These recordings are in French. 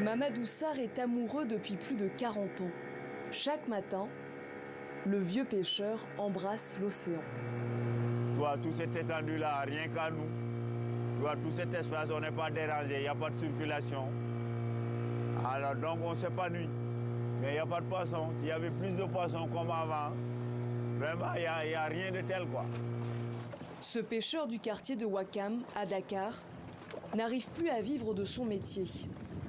Mamadou Sarr est amoureux depuis plus de 40 ans. Chaque matin, le vieux pêcheur embrasse l'océan. Tout cette étendue-là, rien qu'à nous. Tout cet espace, on n'est pas dérangé, il n'y a pas de circulation. Alors donc on s'épanouit. Mais il n'y a pas de poissons. S'il y avait plus de poissons comme avant, vraiment, il n'y a rien de tel, quoi. Ce pêcheur du quartier de Ouakam, à Dakar, n'arrive plus à vivre de son métier.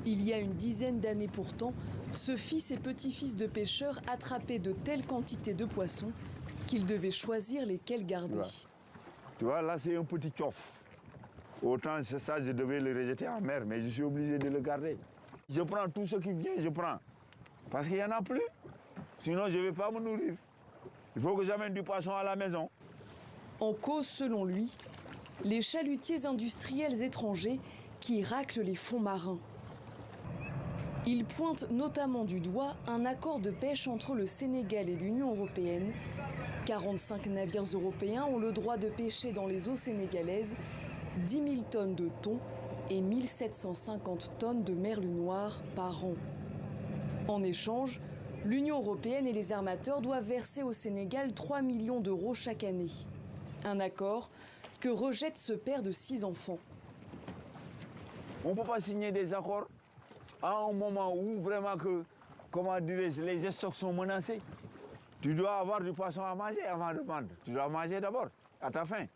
Il y a une dizaine d'années pourtant, ce fils et petit-fils de pêcheurs attrapaient de telles quantités de poissons qu'il devait choisir lesquels garder. Tu vois, là c'est un petit tchof. Autant ça, je devais le rejeter en mer, mais je suis obligé de le garder. Je prends tout ce qui vient, je prends. Parce qu'il n'y en a plus. Sinon, je ne vais pas me nourrir. Il faut que j'amène du poisson à la maison. En cause, selon lui, les chalutiers industriels étrangers qui raclent les fonds marins. Il pointe notamment du doigt un accord de pêche entre le Sénégal et l'Union européenne. 45 navires européens ont le droit de pêcher dans les eaux sénégalaises 10 000 tonnes de thon et 1 750 tonnes de merle noir par an. En échange, l'Union européenne et les armateurs doivent verser au Sénégal 3 millions d'euros chaque année. Un accord que rejette ce père de 6 enfants. On ne peut pas signer des accords à un moment où vraiment les stocks sont menacés. Tu dois avoir du poisson à manger avant de vendre. Tu dois manger d'abord, à ta faim.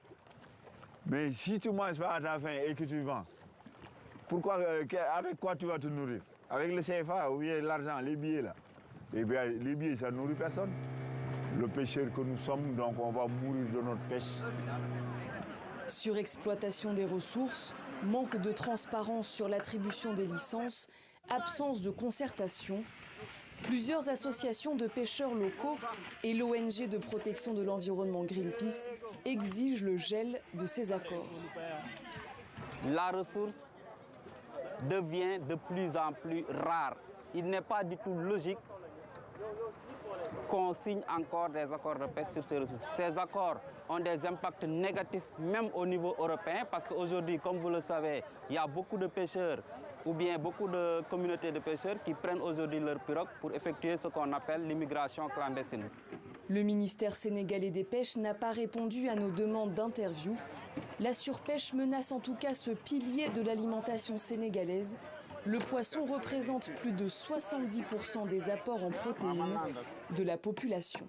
Mais si tu ne manges pas à ta faim et que tu vends, avec quoi tu vas te nourrir? Avec le CFA ou bien l'argent, les billets là. Eh bien, les billets, ça ne nourrit personne. Le pêcheur que nous sommes, donc on va mourir de notre pêche. Surexploitation des ressources, manque de transparence sur l'attribution des licences, absence de concertation. Plusieurs associations de pêcheurs locaux et l'ONG de protection de l'environnement Greenpeace exigent le gel de ces accords. La ressource devient de plus en plus rare. Il n'est pas du tout logique qu'on signe encore des accords de pêche sur ces ressources. Ces accords ont des impacts négatifs même au niveau européen parce qu'aujourd'hui, comme vous le savez, il y a beaucoup de pêcheurs ou bien beaucoup de communautés de pêcheurs qui prennent aujourd'hui leurs pirogues pour effectuer ce qu'on appelle l'immigration clandestine. Le ministère sénégalais des Pêches n'a pas répondu à nos demandes d'interview. La surpêche menace en tout cas ce pilier de l'alimentation sénégalaise. Le poisson représente plus de 70% des apports en protéines de la population.